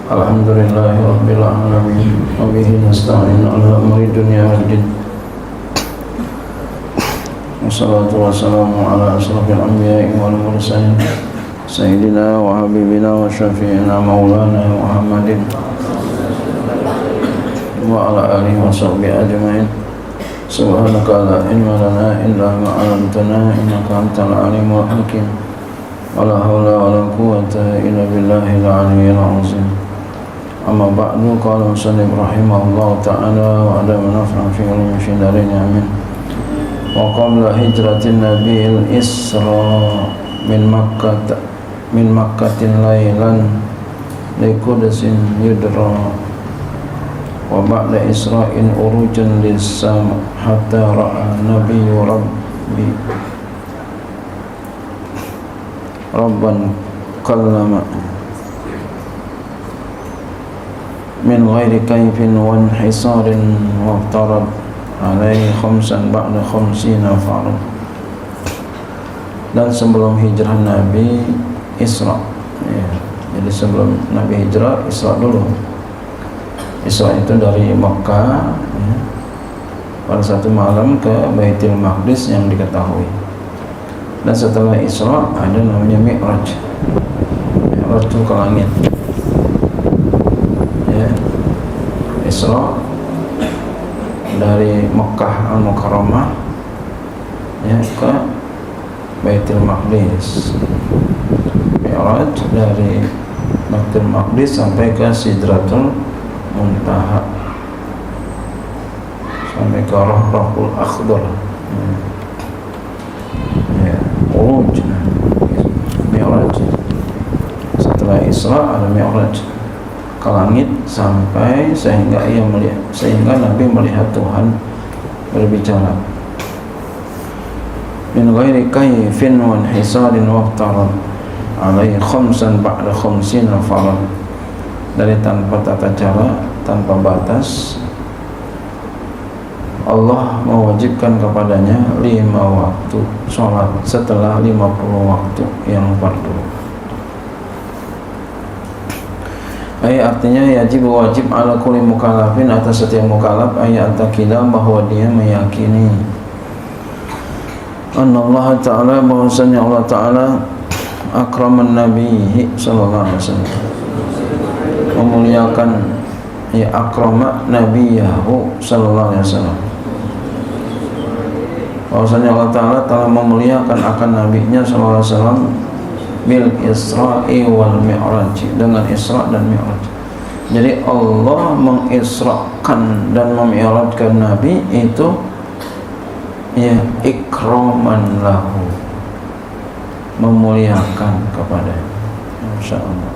Alhamdulillahi Rabbil Alamin. Wabihi nasta'in ala umuri dunia wal din. Wassalatu wassalamu ala asrafil anbiya'i wal mursalin Sayyidina wa habibina wa syafi'ina maulana Muhammadin wa ala alihi wa sahbihi ajma'in. Subhanaka la ilma lana illa ma 'allamtana innaka antal alimul hakim. Wala hawla wala quwwata illa billahil aliyyil azim. Amma ba'du, qala musannif rahimahullah ta'ala wa adama naf'an fi ulumi syidarain amin. Wa qabla hijratin nabiyil isra min makkatin laylan li qudusin yudra wa ba'da isra'in urujan lis-sama hatta ra'a nabiyyu rabban kallama min ghairi kaifin wa inhisarin wa aftarad alaihi khamsan ba'da khamsina farad. Dan sebelum hijrah Nabi Isra ya. Jadi sebelum Nabi hijrah, Isra dulu. Isra itu dari Makkah ya, pada satu malam ke Baitul Maqdis yang diketahui. Dan setelah Isra ada namanya Mi'raj. Mi'raj itu ke langit ya. Isra dari Makkah Al-Mukarramah ya, ke Baitul Maqdis. Mi'raj dari Baitul Maqdis sampai ke Sidratul Muntaha, sampai ke Rahul Akhdar ya, Uruj Mi'raj. Setelah Isra ada Mi'raj ke langit sampai sehingga Nabi melihat Tuhan berbicara min ghairi kaifin wa hisarin wa aftarad alaihi khamsan ba'da khamsina farad. Dari tanpa tata cara, tanpa batas, Allah mewajibkan kepadanya 5 waktu sholat setelah 50 waktu yang fardu. Artinya wajib ala kulli mukallafin, atas setiap mukallaf taqidah, bahwa dia meyakini Allah Ta'ala, bahwasanya Allah Ta'ala akraman nabihi sallallahu alaihi wasallam, memuliakan akrama nabiyahu sallallahu alaihi wasallam, bahwasanya Allah Ta'ala telah memuliakan akan nabinya sallallahu alaihi wasallam bil Isra'i wal Mi'raj, dengan Isra dan Mi'raj. Jadi Allah mengisrakan dan memi'rajkan Nabi itu ya ikraman lahu, memuliakan kepadanya. Masya Allah,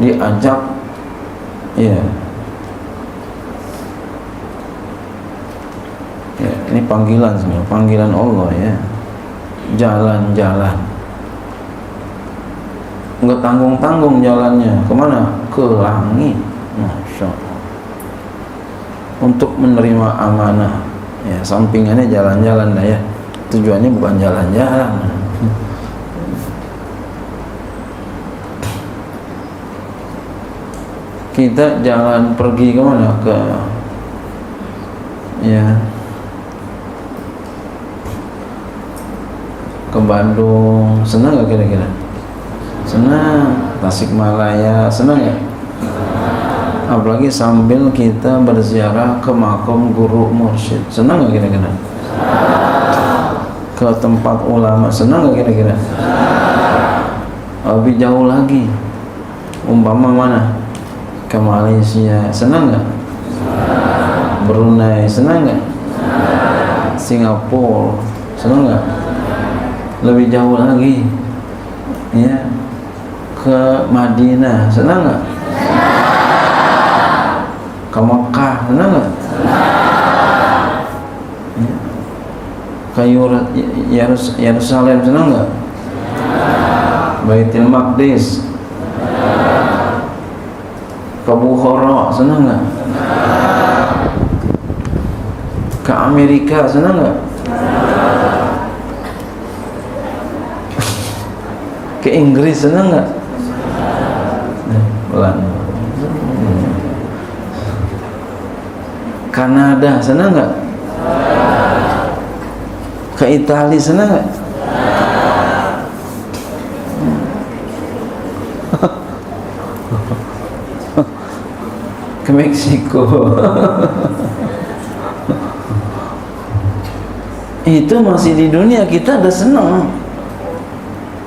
diajak ya ini panggilan sebenarnya, panggilan Allah ya, jalan-jalan, nggak tanggung-tanggung jalannya, kemana? Ke langit. Masya Allah, untuk menerima amanah ya, sampingannya jalan-jalan dah ya, tujuannya bukan jalan-jalan. Kita jalan pergi kemana? Ke ya, ke Bandung, senang gak kira-kira? Senang. Tasikmalaya, senang gak? Apalagi sambil kita berziarah ke makam guru mursyid, senang gak kira-kira? Ke tempat ulama, senang gak kira-kira? Lebih jauh lagi, umpama mana? Ke Malaysia, senang gak? Brunei, senang gak? Singapura, senang gak? Lebih jauh lagi ya, ke Madinah, senang gak? Ke Mekah, senang gak? Ya. Ke Yerusalem, senang gak? Baitul Maqdis, ke Bukhara, senang gak? Ke Amerika, senang gak? Ke Inggris, senang gak? Thailand. Kanada senang nggak? Ke Italia senang nggak? Ke Meksiko. Itu masih di dunia, kita udah senang.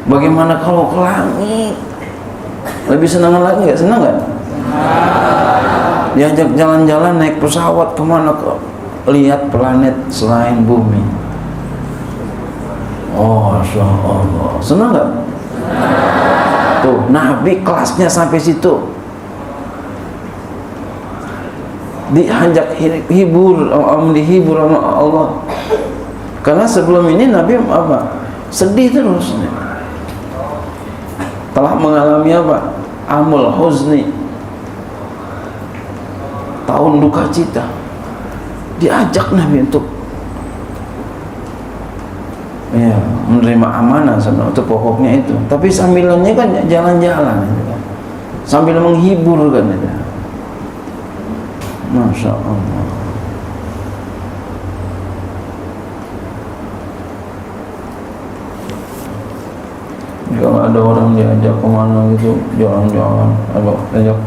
Bagaimana kalau ke langit? Lebih senang lagi nggak? Senang nggak? Diajak jalan-jalan naik pesawat kemana, ke lihat planet selain bumi. Oh, Masya Allah, senang nggak? Tuh, Nabi kelasnya sampai situ. Diajak dihibur sama Allah. Karena sebelum ini Nabi apa? Sedih terus. Telah mengalami apa? Amul huzni, tahun duka cita. Diajak Nabi untuk menerima amanah sama itu pokoknya itu. Tapi sambilannya kan jalan-jalan, sambil menghibur kan itu. Masya Allah. Kalau ada orang diajak kemana gitu, jalan-jalan, ajak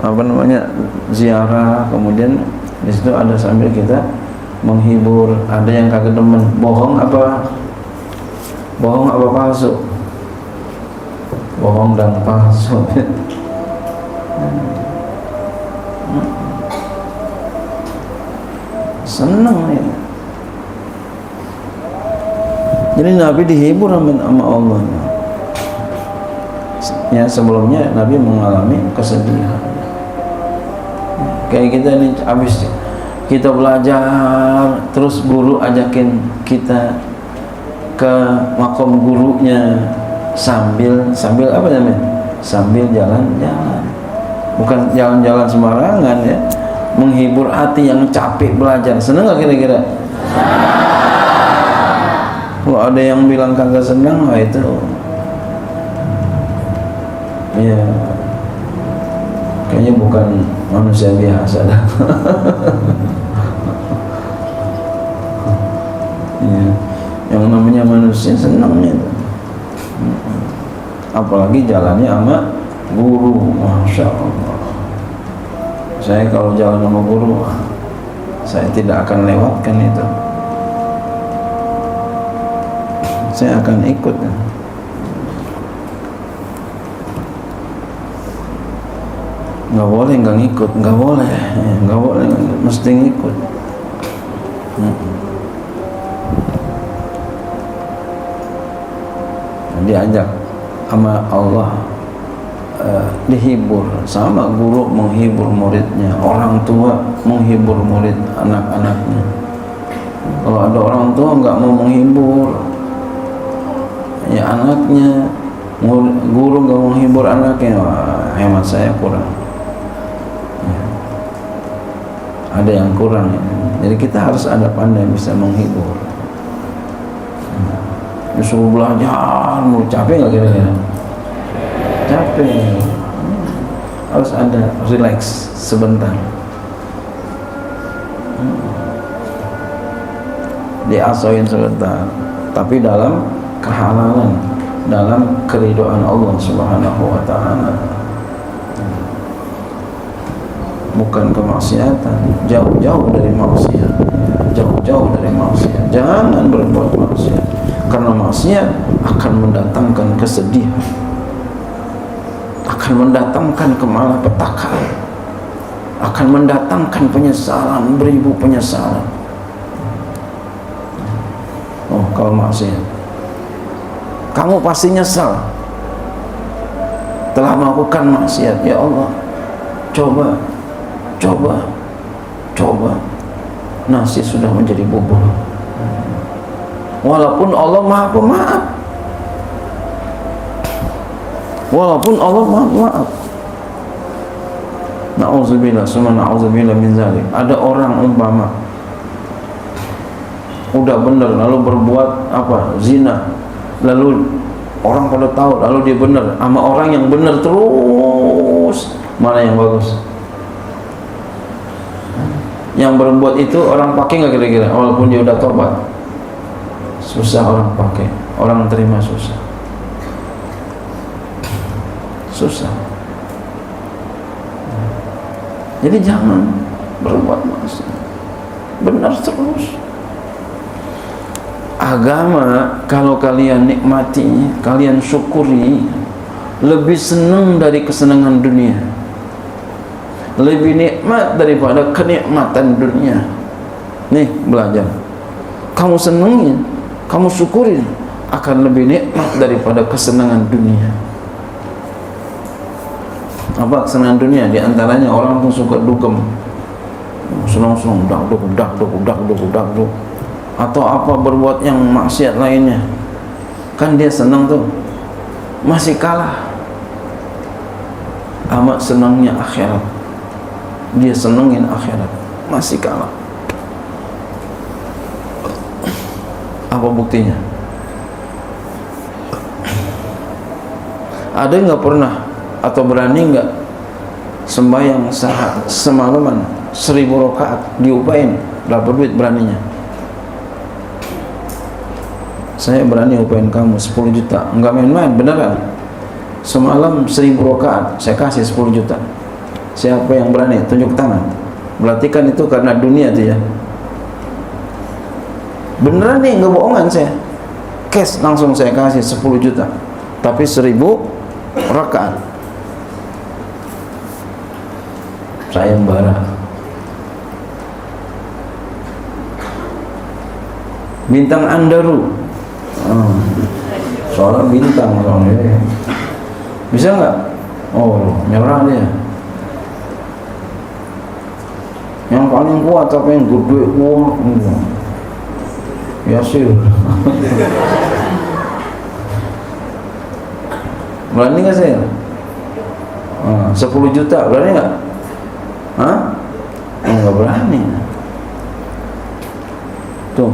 apa namanya, ziarah, kemudian di situ ada sambil kita menghibur. Ada yang kagak demen, bohong apa palsu, bohong dan palsu. Senang ya. Jadi Nabi dihibur sama Allah. Ya, sebelumnya Nabi mengalami kesedihan. Kayak kita nih, habis kita belajar, terus guru ajakin kita ke makom gurunya sambil apa namanya? Sambil jalan-jalan. Bukan jalan-jalan sembarangan ya. Menghibur hati yang capek belajar. Senang nggak kira-kira? Kalau ada yang bilang kagak senang, wah itu ya kayaknya bukan manusia biasa dah. Ya, yang namanya manusia senangnya itu. Apalagi jalannya sama guru, Masya Allah. Saya kalau jalan sama guru, saya tidak akan lewatkan itu. Saya akan ikut. Nggak boleh nggak ngikut, nggak boleh, mesti ngikut. Diajak sama Allah, dihibur, sama guru menghibur muridnya, orang tua menghibur murid anak-anaknya. Kalau ada orang tua nggak mau menghibur ya anaknya, guru nggak menghibur anaknya, wah, hemat saya kurang. Ada yang kurang ya. Jadi kita harus ada pandai bisa menghibur. Disuruh belajar, mau capek nggak kira-kira? Capek. Harus ada relax sebentar. Diasoin sebentar, tapi dalam kehalalan, dalam keridhaan Allah Subhanahu wa Ta'ala. Bukan kemaksiatan, jauh-jauh dari maksiat, jauh-jauh dari maksiat. Jangan berbuat maksiat, karena maksiat akan mendatangkan kesedihan, akan mendatangkan kemalapetakan, akan mendatangkan penyesalan, beribu penyesalan. Oh, kalau maksiat, kamu pasti nyesal telah melakukan maksiat. Ya Allah, coba nasi sudah menjadi bubur. Walaupun Allah Maha Pemaaf, walaupun Allah Maha Pemaaf. Na'udzubillah, summa na'udzubillah min zalik. Ada orang umpama udah bener lalu berbuat apa? Zina, lalu orang pada tahu, lalu dia benar sama orang yang benar terus, mana yang bagus? Yang berbuat itu orang pakai nggak kira-kira? Walaupun dia udah tobat, susah orang pakai, orang terima susah. Jadi jangan berbuat maksiat, benar terus. Agama kalau kalian nikmati, kalian syukuri, lebih senang dari kesenangan dunia, lebih nikmat daripada kenikmatan dunia. Nih belajar, kamu senengin, kamu syukurin, akan lebih nikmat daripada kesenangan dunia. Apa kesenangan dunia? Di antaranya orang tuh suka dugem, senang-senang, dak-duk, atau apa berbuat yang maksiat lainnya, kan dia senang tuh, masih kalah amat senangnya akhirat. Dia senengin akhirat, masih kalah. Apa buktinya? Ada nggak pernah atau berani nggak sembahyang semalaman 1000 rakaat diupain berapa duit? Beraninya? Saya berani upain kamu 10 juta, nggak main-main, beneran. Semalam 1000 rakaat saya kasih 10 juta. Siapa yang berani? Tunjuk tangan. Berarti kan itu karena dunia tuh ya. Beneran nih, nggak bohongan saya. Cash langsung saya kasih 10 juta, tapi 1000 rakaat. Sayembara. Bintang Andaru. Soalnya bintang soalnya. Bisa nggak? Oh, nyerah dia. Yang paling kuat tapi yang gede kuat. Ya sih. Berani nggak saya? 10 juta berani nggak? Hah? Nggak berani. Tuh,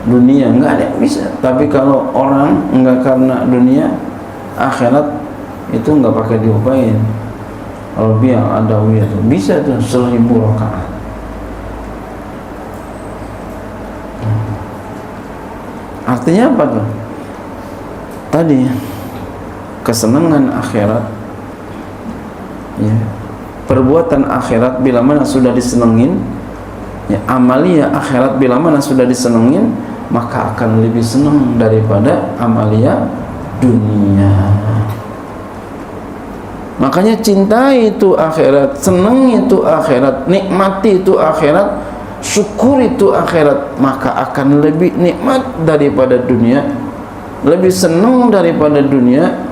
dunia nggak ada yang bisa. Tapi kalau orang nggak karena dunia, akhirat itu nggak pakai diupain. Kalau biang ada itu bisa tuh 1000 rakaat. Artinya apa tuh? Tadi kesenangan akhirat, ya, perbuatan akhirat bila mana sudah disenengin, ya, amalia akhirat bila mana sudah disenengin, maka akan lebih senang daripada amalia dunia. Makanya cintai itu akhirat, senangi itu akhirat, nikmati itu akhirat, syukur itu akhirat, maka akan lebih nikmat daripada dunia, lebih senang daripada dunia.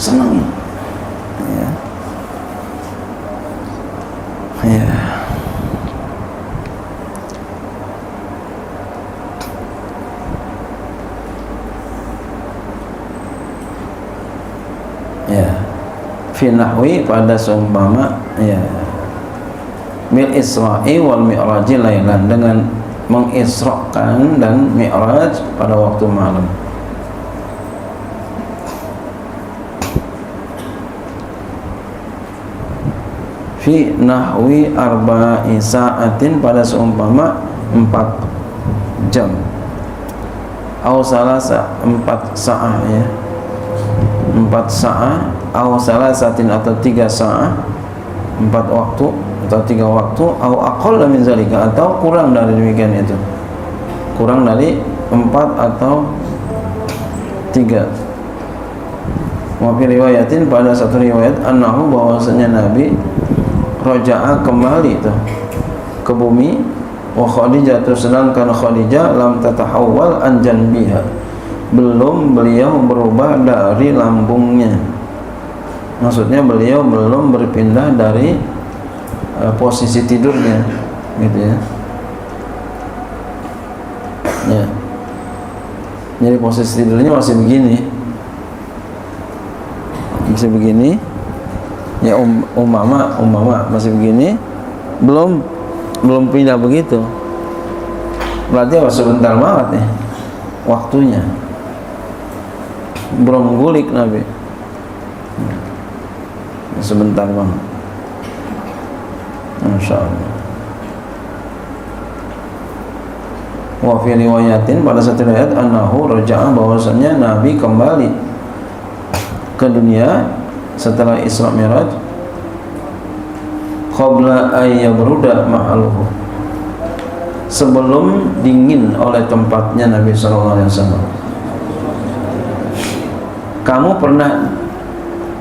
Senengin, ya. Ya. Ya. Fi nahwi pada seumpama, ya, mil Isra'i wal Mi'raji lailan, dengan mengisrakan dan mi'raj pada waktu malam. Fi nahwi arba'i sa'atin, pada seumpama 4 jam. Au salasa, 4 sa'ah, ya, 4 sa'ah. Au salasatin, atau 3 sa'ah, 4 waktu atau 3 waktu. Au aqalla min zalika, atau kurang dari demikian itu, kurang dari 4 atau 3. Wa fi riwayatin, pada satu riwayat, annahu, bahwasanya Nabi roja'a, kembali itu ke bumi, wa Khadijah, sedangkan Khadijah lam tatahawwal an janbiha, belum beliau berubah dari lambungnya. Maksudnya beliau belum berpindah dari posisi tidurnya, gitu ya. Ya. Jadi posisi tidurnya masih begini, ya, umpama masih begini, belum belum pindah begitu. Berarti sebentar banget nih waktunya. Belum gulik Nabi. Sebentar banget. Masya Allah. Wa fi riwayatin, pada satu riwayat, annahu raja'a, bahwasanya Nabi kembali ke dunia setelah Isra Mi'raj qabla ayyabruda ma'aluhu, sebelum dingin oleh tempatnya Nabi sallallahu alaihi wasallam. Kamu pernah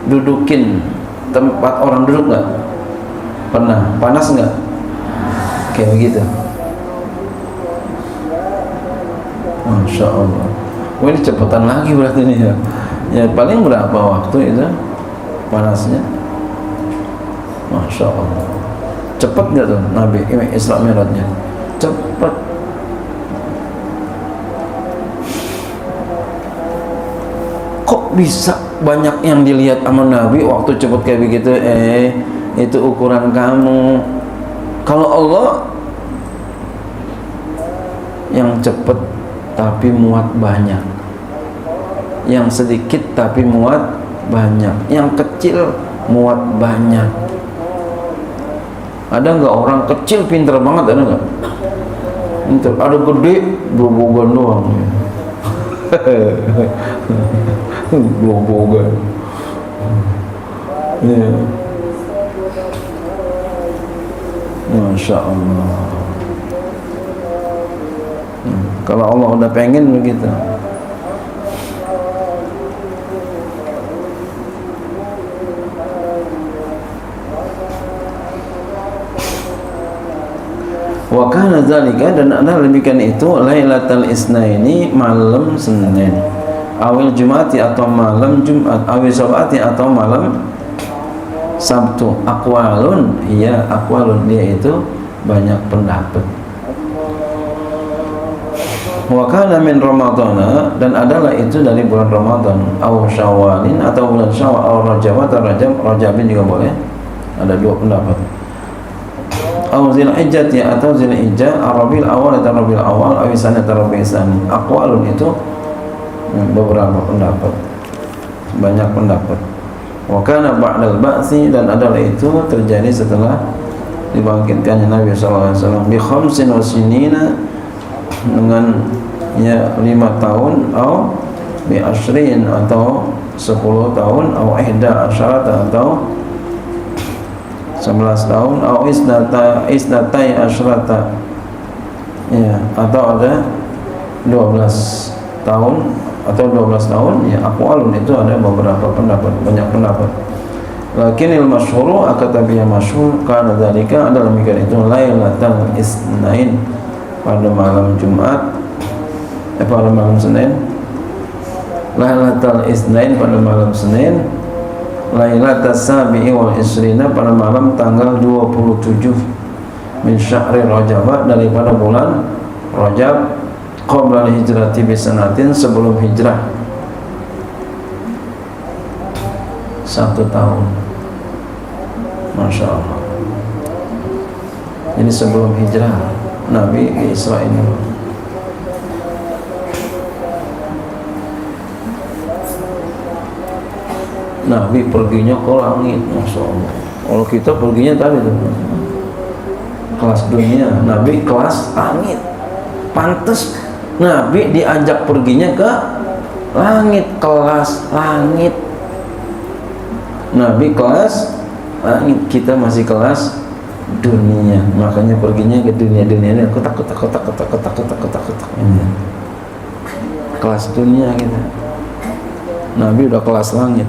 dudukin tempat orang duduk enggak? Pernah. Panas enggak? Kayak begitu. Masya Allah. Wah, ini cepetan lagi berarti nih ya. Ya paling berapa waktu itu panasnya? Masya Allah. Cepet nggak tuh Nabi Isra Mi'rajnya? Cepet. Kok bisa banyak yang dilihat sama Nabi waktu cepet kayak begitu? Itu ukuran kamu. Kalau Allah yang cepet tapi muat banyak, yang sedikit tapi muat banyak, yang kecil muat banyak. Ada nggak orang kecil pinter banget? Ada nggak? Ada gede bobogan doang. Bobogan. Ya. Masya Allah. Kalau Allah udah pengen begitu. Wa kana dzalika, dan ada demikian itu, Lailatul Isnaini, malam Senin, awil Jumati, atau malam Jumat, awil Sabati, atau malam Sabtu. Aqwalun, iya aqwalun, dia itu banyak pendapat. Wa kana min Ramadana, dan adalah itu dari bulan Ramadan, aw Syawalin, atau bulan Syawal, aw Rajab, atau Rajabin juga boleh. Ada dua pendapat. Aw Dzulhijjah, atau Dzulhijjah, Rabiul Awal, atau Rabiul Awal, aw Sanat Rabiul Tsani. Aqwalun itu beberapa pendapat, banyak pendapat. Wa kana ba'dal ba'tsi, dan adalah itu terjadi setelah dibangkitkannya Nabi sallallahu alaihi wasallam, bi khamsin wa sinina, dengan ya 5 tahun, atau bi asyrin, atau 10 tahun, atau ihda asyarata, atau 11 tahun, atau isnatai asyarata, ya, atau ada 12 tahun, atau 12 tahun, ya. Aqwalun itu ada beberapa pendapat, banyak pendapat. Lakinil masyhuru, akatabi yang masyhur, karena dzalika, adalah demikian itu, Lailatul Isnain, pada malam Jumat, pada malam Senin, Lailatul Isnain, pada malam Senin, Lailatul Sabi'i wal Isrina, pada malam tanggal 27 min syahri Rajab, daripada bulan Rajab, qabla hijrati bisanatin, sebelum hijrah 1 tahun. Masya Allah. Ini sebelum hijrah Nabi ke Israel ini. Nabi perginya ke langit, Masya Allah. Kalau kita perginya tadi tuh kelas dunia, Nabi kelas langit. Pantes Nabi diajak perginya ke langit, kelas langit. Nabi kelas langit, kita masih kelas dunia, makanya perginya ke dunia ini kotak ini kelas dunia kita. Nabi udah kelas langit.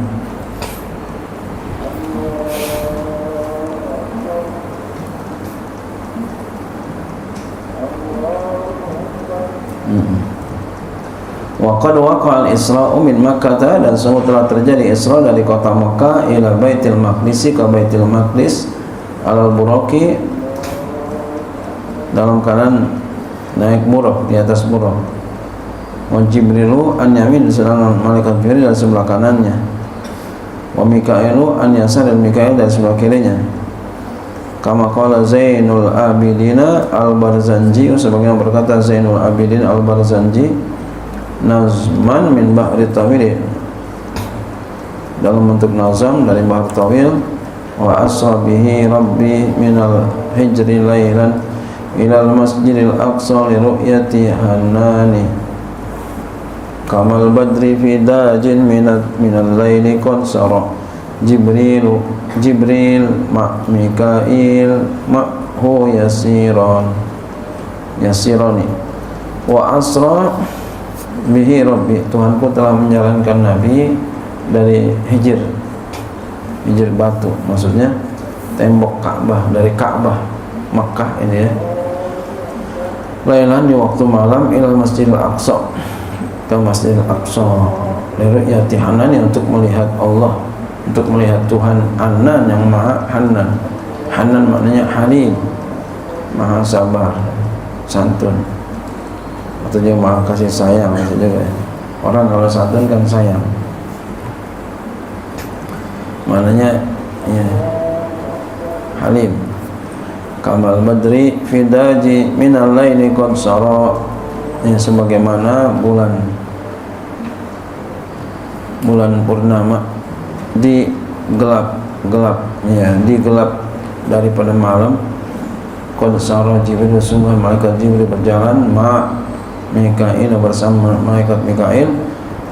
Wa qad waqa'a al-Isra'u min Makkah, dan sungguh telah terjadi Isra dari kota Makkah ila Baitul Maqdis, ke Baitul Maqdis, al-Buraqi, dalam keadaan naik buraq, di atas buraq. Wa Jibrilu an yamin, sedangkan malaikat Jibril dari sebelah kanannya. Wa Mikailu an yasar, dan Mikail dari sebelah kirinya. Kama qala Zainul Abidin Al-Barzanji, sebagaimana berkata Zainul Abidin Al-Barzanji, nazman min bahri tawil, dalam bentuk nazam dari bahar tawil. Wa asra bihi rabbi minal hijri laylan ilal masjidil aqsa li ru'yati hanani kamal badri fi dajin minal layli qad sara Jibril ma Mikail ma'hu yasirani wa asra bihi rabbi, Tuhanku telah menjalankan Nabi dari hijr batu, maksudnya tembok Ka'bah, dari Ka'bah Makkah ini ya, lailan di waktu malam, ilal masjidil aqsa, ke masjidil aqsa, liru'yati hanani, untuk melihat Allah, untuk melihat Tuhan Hanan yang maha Hanan. Hanan maknanya halim, maha sabar, santun, atau juga maha kasih sayang juga. Orang kalau santun kan sayang, maknanya ya, halim. Kamal badri fidaji minal laili qad sara, ya, sebagaimana bulan purnama di gelap ya, di gelap daripada malam. Qad sara Jibril, sungguh malaikat Jibril berjalan, ma Mikail, bersama malaikat Mikail,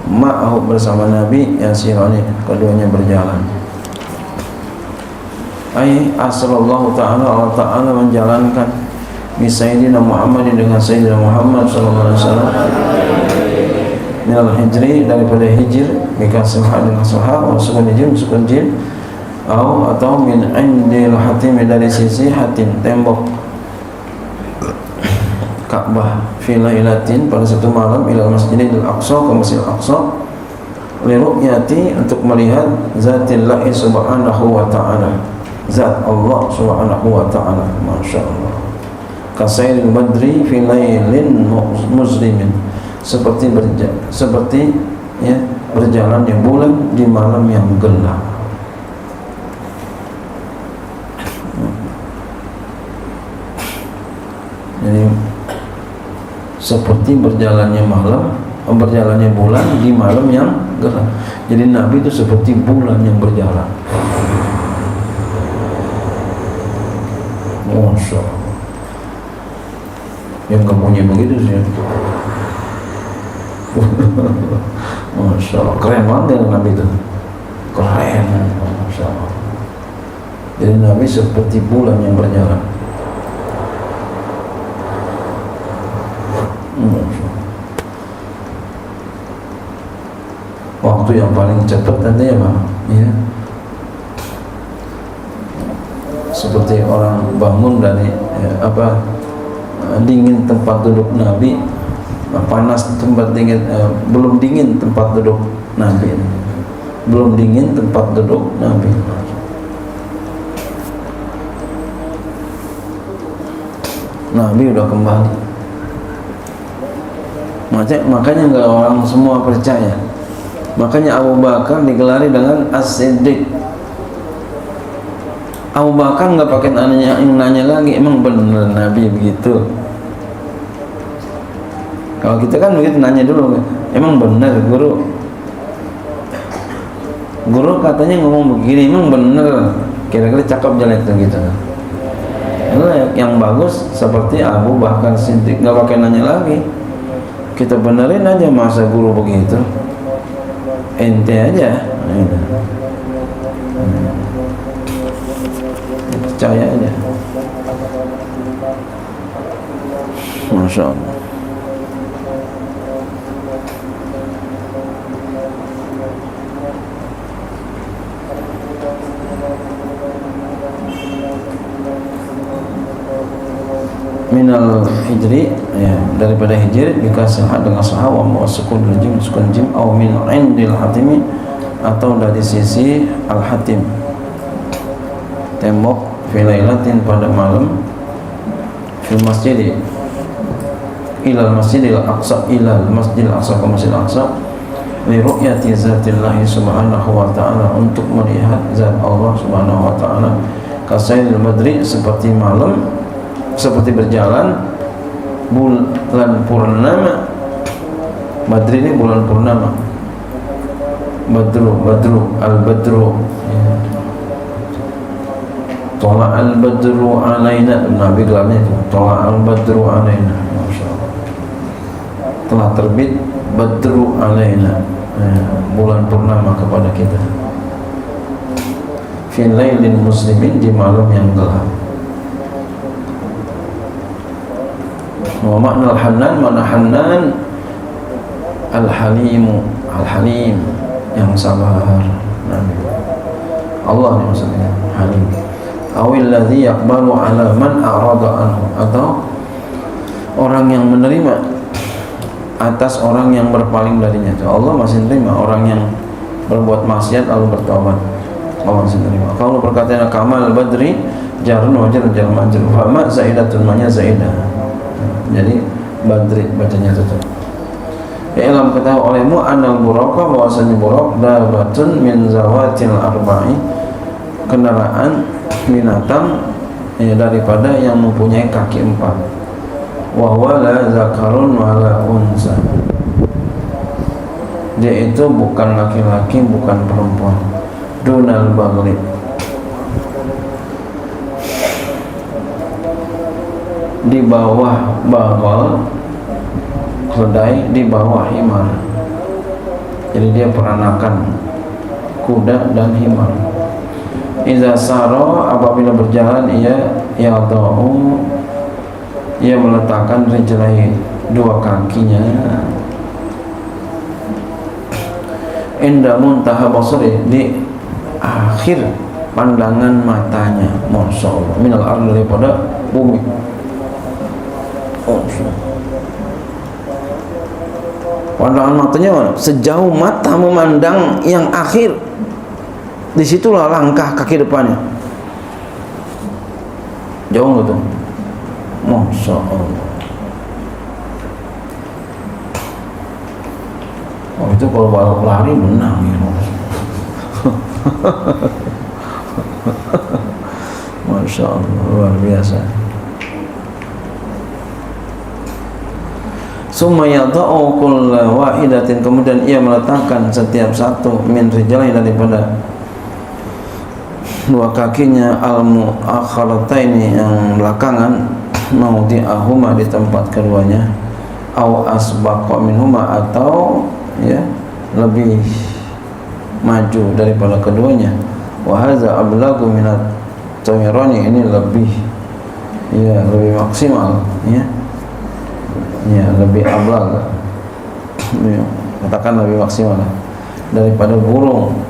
ma'ahu, bersama Nabi, yasirani, keduanya berjalan. Ai asallallahu ta'ala, Allah ta'ala menjalankan bi Sayyidina Muhammad, dengan Sayyidina Muhammad sallallahu alaihi wasallam, minal hijri, daripada hijr, bikasih dengan sahah, wa sukun jim, atau min indil hatim, dari sisi hatim, tembok Ka'bah, fi lailatin, pada satu malam, ilal masjidil aqsa, ke Masjidil Aqsa, li ru'yati, untuk melihat zatillahi subhanahu wa ta'ala, zat Allah subhanahu wa ta'ala. Masya Allah. Kasairil badri fi lailin muslimin, seperti ya, berjalannya bulan di malam yang gelap. Jadi seperti berjalannya bulan di malam yang gelap. Jadi Nabi itu seperti bulan yang berjalan. Masya Allah. Yang kamunya begitu sih. Masya Allah, keren banget Nabi itu. Keren, Masya Allah. Jadi Nabi seperti bulan yang berjalan. Waktu yang paling cepat nanti apa? Ya. Seperti orang bangun dari dingin tempat duduk Nabi, panas tempat dingin, belum dingin tempat duduk Nabi, belum dingin tempat duduk Nabi. Nabi udah kembali. Makanya nggak orang semua percaya. Makanya Abu Bakar digelari dengan As-Siddiq. Abu Bakar nggak pakai nanya lagi, emang benar Nabi begitu? Kalau kita kan begitu, nanya dulu, emang benar guru katanya ngomong begini, emang benar? Kira-kira cakep jelek tuh gitu. Yang bagus seperti Abu Bakar Siddiq, nggak pakai nanya lagi, kita benerin aja. Masa guru begitu, ente aja percaya aja. Masya Allah. Minal hijri, ya, daripada hijri, dikasih dengan sahawa wa sukun jim, atau min indil hatimi, atau dari sisi al-hatim, tembok, fi lailatin, pada malam, fil masjid, ilal masjidil aqsa, ilal masjidil aqsa, ke Masjidil Aqsa, li ru'yati zatillahi subhanahu wa ta'ala, untuk melihat zat Allah subhanahu wa ta'ala. kasailil badri, seperti malam, seperti berjalan bulan purnama. Badri ini bulan purnama. Badru al-badru, Tola al-badru alaina, Nabi gelarnya itu Tola al-badru alaina. Masya Allah, telah terbit badru alaina, bulan purnama kepada kita. Fi lailin muslimin, di malam yang gelap. Wa makna al-hanan, mana hanan, al-halimu, al-halim, yang sabar. Nabi Allah yang maksudnya halim. Awil ladzi yaqbalu ala man a'rada anhu, atau orang yang menerima atas orang yang berpaling darinya. Allah masih menerima orang yang berbuat maksiat lalu bertobat. Allah masih menerima. Kalau perkataan kamal badri jarun wajar jar majrur, fama zaidatun, manya zaidah. Jadi badri bacanya itu. Ilham ketahui olehmu anal buraka, bahwasanya burak dabatun min zawatil arba'i, kendaraan binatang daripada yang mempunyai kaki 4. Wa huwa la zakarun wa la unsa, dia itu bukan laki-laki bukan perempuan. Dunal bagli, di bawah bagal, keledai, di bawah himar. Jadi dia peranakan kuda dan himar. Iza saro, apabila berjalan ia meletakkan rijlai, dua kakinya, inda muntaha basari, di akhir pandangan matanya. Masya Allah, minal ardh, daripada bumi. Pandangan matanya mana? Sejauh mata memandang yang akhir, disitulah langkah kaki depannya. Jauh nggak tuh? Masya Allah. Oh, itu kalau balap lari menang ya. Masya Allah, luar biasa. Summa yada'u kulla wahidatin, kemudian ia meletakkan setiap satu min rijlai, daripada dua kakinya, al-mu'akharataini, yang belakangan, maudi'ahuma, di tempat keduanya, au asbaqa minhuma, atau lebih maju daripada keduanya. Wa hadza ablagu minat tamirani, ini lebih maksimal, lebih ablag, katakan lebih maksimal daripada burung.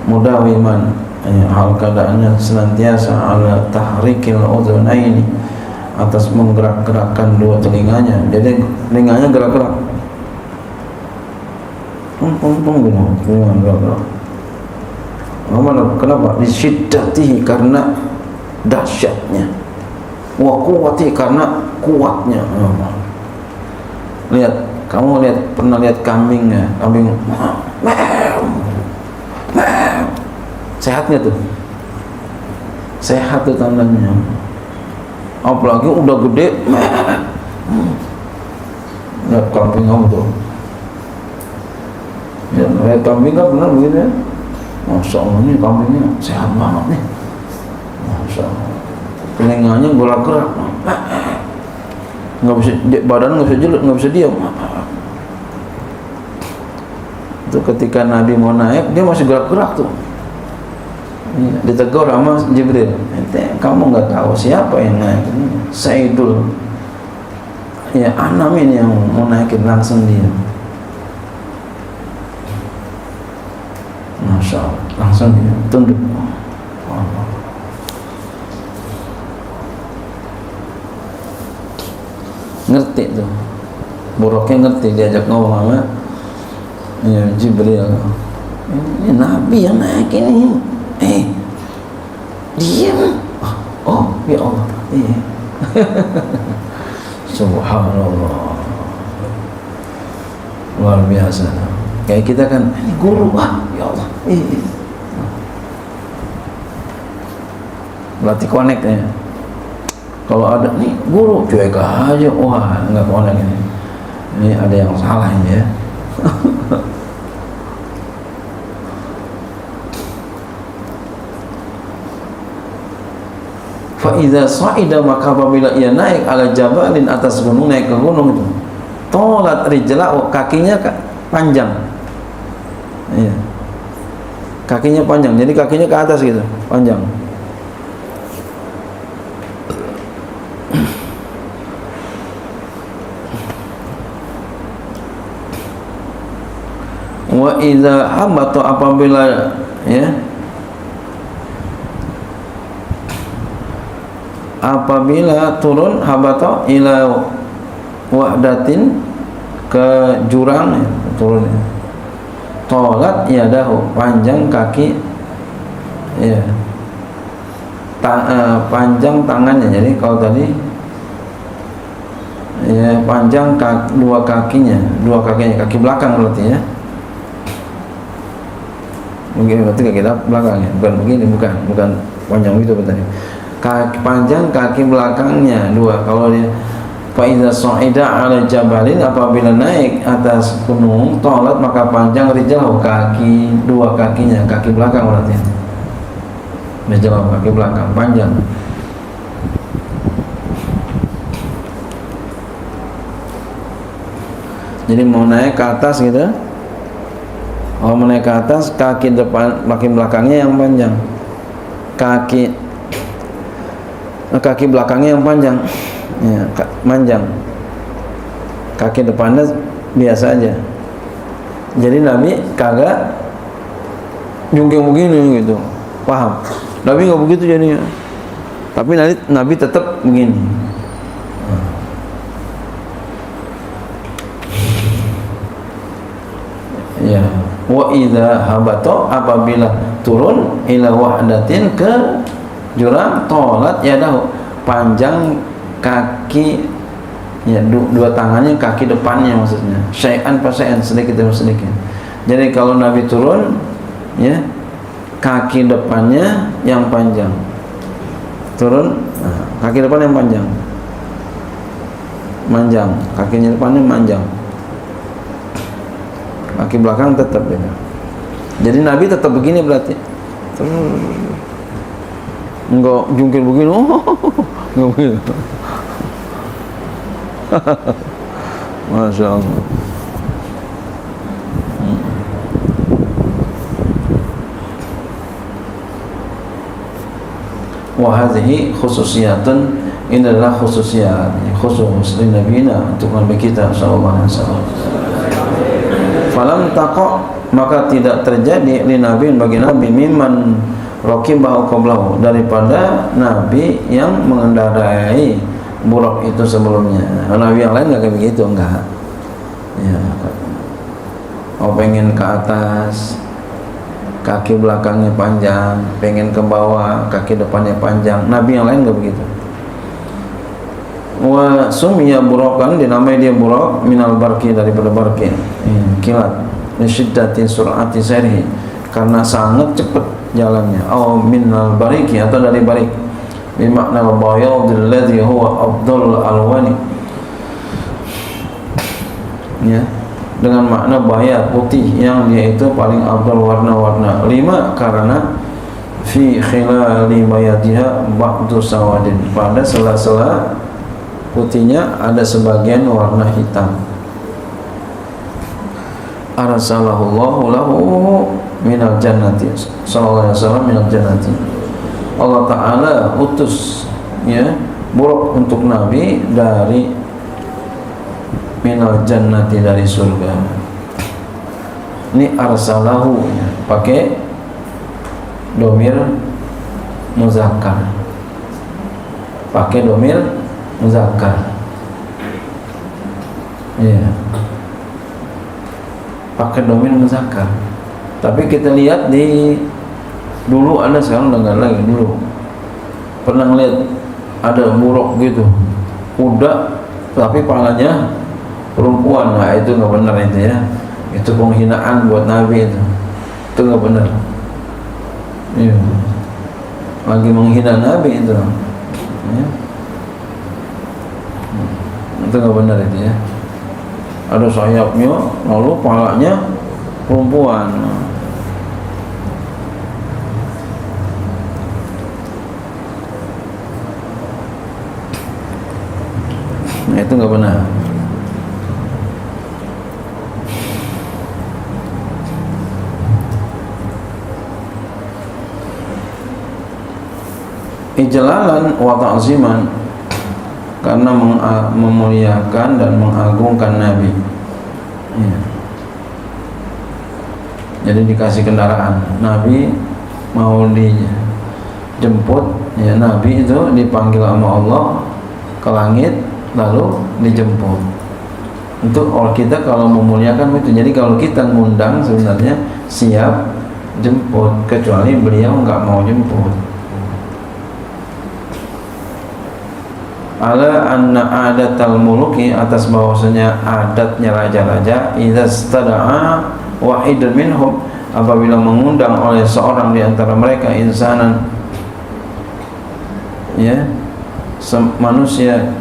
Mudawiman, hal keadaannya senantiasa ala tahrikil udhunaini, atas menggerak-gerakkan dua telinganya. Jadi telinganya gerak-gerak, telinganya gerak-gerak. Kenapa? Disyiddatihi, karena dahsyatnya. Wa quwwati, karena kuatnya. Lihat, kamu pernah lihat kambing ya? Kambing sehatnya tuh, sehat tuh tandanya. Apalagi udah gede, lihat kambing kamu tuh, lihat kambing kan benar begini ya. Masya Allah, ini kambingnya sehat banget nih. Masya Allah, telinganya gerak-gerak, nggak bisa, badan nggak bisa jelek, nggak bisa diam. Itu ketika Nabi mau naik, dia masih gerak-gerak tuh. Ditegur sama Jibril, kamu nggak tahu siapa yang naik? Sayyidul Anam ini yang mau naikin, langsung dia. Masya Allah, langsung dia tunduk. Ngerti tuh, buruknya ngerti, diajak ngomong sama Jibril. Ini Nabi yang naik ini. Diam. Oh ya Allah. Subhanallah, luar biasa. Kayak kita kan guru, ya Allah, berarti connect ya. Kalau ada nih guru cuek aja, wah nggak connect ini. Ini ada yang salah ini ya. Faiza sa'ida, maka apabila ia naik ala jabalin, atas gunung, naik ke gunung itu, tolat rijlahu, kakinya panjang, iya, kakinya panjang, jadi kakinya ke atas gitu, panjang. Wa idza habata, apabila ya, apabila turun, habata ila wahdatin, ke jurang ya, turun ya. Tolat yadahu, panjang kaki ya, panjang tangannya. Jadi kalau tadi ya panjang dua kakinya, kaki belakang berarti ya. Mungkin berarti kaki belakang ya, bukan begini, bukan panjang gitu berarti. Panjang kaki belakangnya dua. Kalau dia faiza sa'ida ala jabalin, apabila naik atas gunung, tolat, maka panjang rijlahu, dua kakinya, kaki belakang berarti. Rijlahu, kaki belakang panjang. Jadi mau naik ke atas gitu, mau naik ke atas, kaki depan, kaki belakangnya yang panjang, kaki belakangnya yang panjang ya, panjang, kaki depannya biasa aja. Jadi Nabi kagak jungkir begini gitu, paham? Nabi nggak begitu jadinya, tapi Nabi tetap begini. Ya, wa idza habato, apabila turun ila wahdatin, ke jurang, tolat yadahu, panjang kaki ya, dua tangannya, kaki depannya maksudnya, syai'an pasai'an, sedikit demi sedikit. Jadi kalau Nabi turun ya, kaki depannya yang panjang, turun, kaki depan yang manjang, kakinya depannya manjang, kaki belakang tetap ya. Jadi Nabi tetap begini berarti, enggak jungkir begini, enggak begini. Masya Allah. Wahadhi khususiyatun, ini adalah khususiyat, khusus di Nabi-Nya, untuk Nabi kita sallallahu alaihi wasallam. Falam taqa, maka tidak terjadi li nabi, bagi Nabi, mimman raqibahu qablahu, daripada Nabi yang mengendarai buruk itu sebelumnya. Nabi yang lain enggak kayak begitu, enggak. Ya. Pengen ke atas, kaki belakangnya panjang, pengen ke bawah, kaki depannya panjang. Nabi yang lain enggak begitu. Wa sumiya burakan, dinamai dia burak, minal barki, daripada barki, kilat, syiddatin sur'ati sirhi, karena sangat cepat jalannya. Atau minal bariki, atau dari barik, bimakna bayadil ladzi huwa afdalul alwani, ya, dengan makna bayad, putih, yang dia itu paling afdal warna-warna. Lima, karena fi khilali bayadiha ba'du sawadin, pada sela-sela putihnya ada sebagian warna hitam. Arsalahullahu lahu minal jannati, sallallahu alaihi wasallam minal jannati. Allah Ta'ala utus ya buruk untuk Nabi dari minal jannati, dari surga. Ini arsalahu ya, pakai domir muzakkar, pakai domir muzakkar ya, pakai domir muzakkar. Tapi kita lihat di dulu ada, sekarang udah nggak lagi. Dulu pernah ngeliat ada buruk gitu, kuda tapi palanya perempuan. Nah itu nggak benar itu ya, Itu penghinaan buat Nabi itu nggak benar. Iya. Lagi menghina Nabi itu ya. Itu nggak benar itu ya. Ada sayapnya lalu palanya perempuan. Nah, itu nggak benar. Ijlalan wa ta'ziman, karena memuliakan dan mengagungkan Nabi ya. Jadi dikasih kendaraan, Nabi mau dijemput ya, Nabi itu dipanggil sama Allah ke langit lalu dijemput. Untuk orang kita kalau memuliakan itu, jadi kalau kita ngundang sebenarnya siap jemput, kecuali beliau nggak mau jemput. Ala anna adatal muluki, atas bahwasanya adatnya raja-raja, idza stada'a wahidun minhum, apabila mengundang oleh seorang di antara mereka insanan ya, manusia,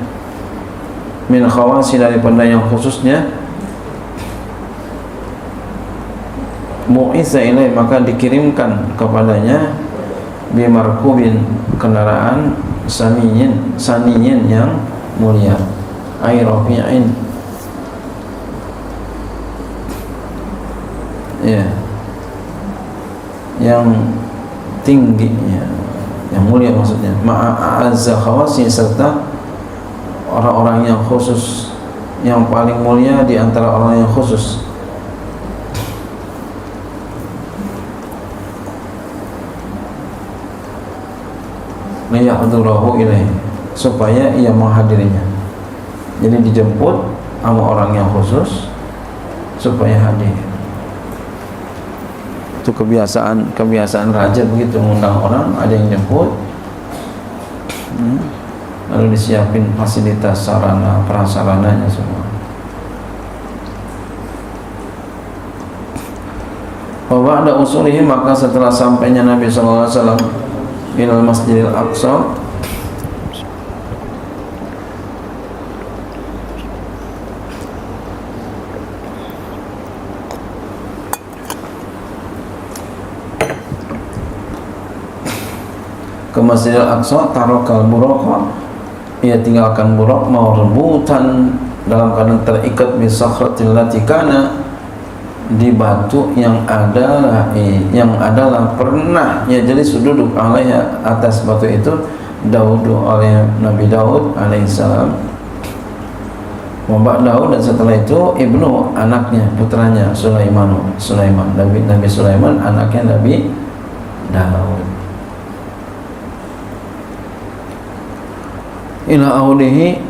min khawasi, daripada yang khususnya, mu'isa ilaih, maka dikirimkan kepadanya bimarkubin, kendaraan saniyin yang mulia, ay rafi'in ya, yang tinggi ya, yang mulia maksudnya, ma'azza khawasi, serta orang-orang yang khusus, yang paling mulia di antara orang yang khusus. Liyahdurahu ilaih, supaya ia menghadirinya. Jadi dijemput sama orang yang khusus supaya hadir. Itu kebiasaan raja begitu, mengundang orang, ada yang jemput lalu disiapin fasilitas sarana prasarananya semua. Bahwa ada usulih, maka setelah sampainya Nabi SAW ilal Masjidil Aqsa, ke Masjidil Aqsa, tarokal buraka, ia tinggalkan buraq, mau rebutan dalam keadaan terikat bisakhratil lati kana, di batu yang adalah pernah ya, jadi duduk alaiha, atas batu itu, Daud, oleh Nabi Daud alaihissalam, Wabak Daud, dan setelah itu ibnu, anaknya, putranya Sulaiman, Nabi Sulaiman, anaknya Nabi Daud. Ila audihi,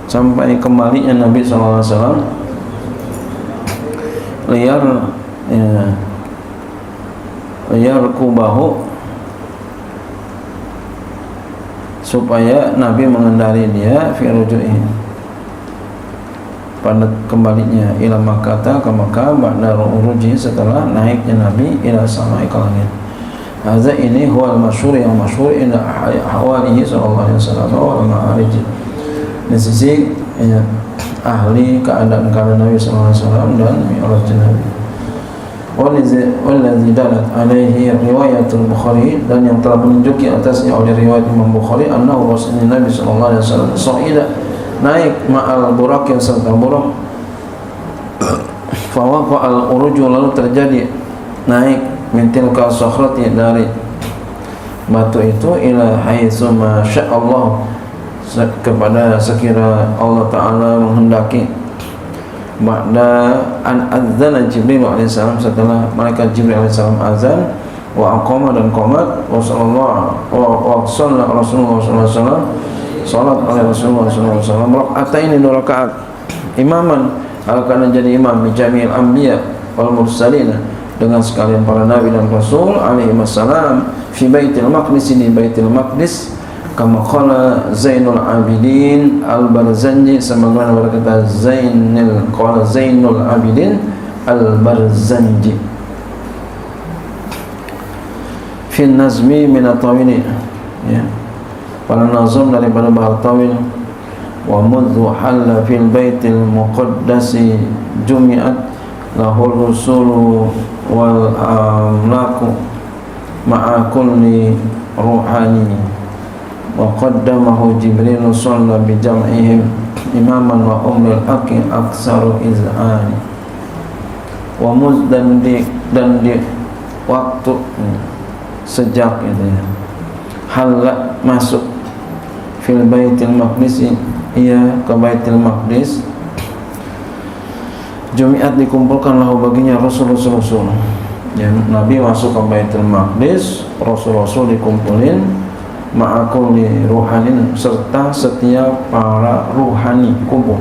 sampai kembalinya Nabi SAW, liar kubahu, supaya Nabi mengendari dia, fi ruju'i, pada kembalinya, ila Makkah, ke Makkah, ba'da uruji, setelah naiknya Nabi ila samai, ke langit. Hadza, ini huwal masyhur, yang masyhur inda hawalihi sallallahu alaihi wasallam wa ma'arij, di sisi ya, ahli keadaan Nabi sallallahu alaihi wasallam dan mi'raj Nabi. Wallazi dalat alaihi riwayatul Bukhari, dan yang telah menunjuki atasnya oleh riwayat Imam Bukhari, annahu rasulullah Nabi sallallahu alaihi wasallam sa'ida, naik ma'al buraq, yang serta buraq, fa waqa'al uruju, lalu terjadi naik, min tilka sakhrati, dari batu itu, ila haitsu ma sya'allah, kepada sekira Allah Ta'ala menghendaki. Ba'da an adzana Jibril alaihissalam, setelah malaikat Jibril alaihissalam azan, wa aqama, dan qomat, wa sallallahu wa shalla Rasulullah sallallahu alaihi wasallam, salat oleh Rasulullah sallallahu alaihi wasallam, raka'ataini, 2 rakaat, imaman, akan jadi imam, bi jami'il anbiya wal mursalin, dengan sekalian para nabi dan rasul alaihi wassalam, fi baitil maqdis, di baitil maqdis, Kama qala Zainul Abidin Al-Barzanji, sebagaimana berkata Zainul Abidin Al-Barzanji fi nazmi min at-tawili, ya, pada nazam daripada bahar tawil. Wa mudhu halla fil baitil muqaddasi jumi'at lahul rusulu wal amlaku ma'a kulli ruhani wa qaddamahu Jibril shalla bi jam'ihim imaman wa umril aqi aksaru iz'ani. Wa muz, dan di waktu sejak itu ya, halla masuk fil baitil maqdis, ia ke Baitul Maqdis, jumiat dikumpulkan lahu baginya rasul-rasul. Ya, Nabi masuk ke Baitul Maqdis, rasul-rasul dikumpulin, ma'akulli ruhanin, serta setiap para ruhani kumpul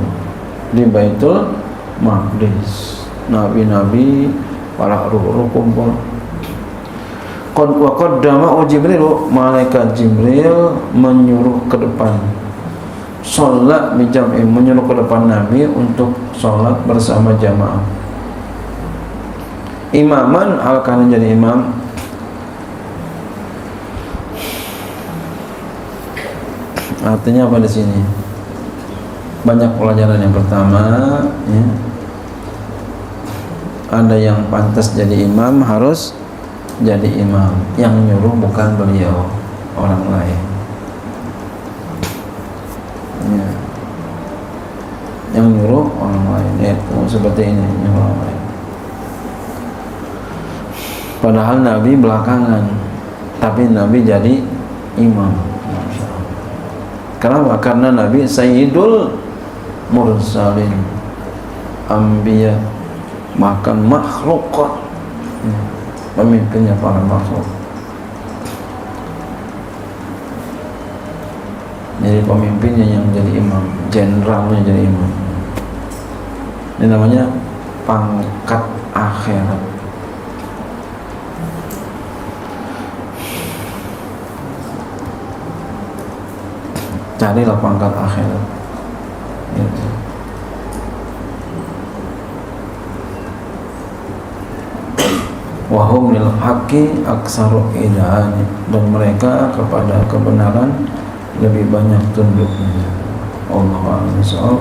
di Baitul Maqdis. Nabi-nabi, para ruh-ruh kumpul. Wa qaddama Jibril, malaikat Jibril menyuruh ke depan, sholat bijam'i, menyuruh ke depan Nabi untuk sholat bersama jamaah. Imaman, al-kana jadi imam. Artinya apa di sini? Banyak pelajaran. Yang pertama, ya, ada yang pantas jadi imam, harus jadi imam. Yang nyuruh bukan beliau, orang lain. Ya. Yang nyuruh orang lain, itu seperti ini, nyuruh orang lain. Padahal Nabi belakangan, tapi Nabi jadi imam. Kenapa? Karena Nabi Sayyidul Mursalin, Anbiya, bahkan makhlukat, pemimpinnya para makhluk. Jadi pemimpinnya yang jadi imam, jenderalnya jadi imam. Ini namanya pangkat akhirat. Carilah pangkat akhirat. Gitu. Wahum lil haqqi aksaru idani, dan mereka kepada kebenaran lebih banyak tunduknya. Allahu a'lam bishawab.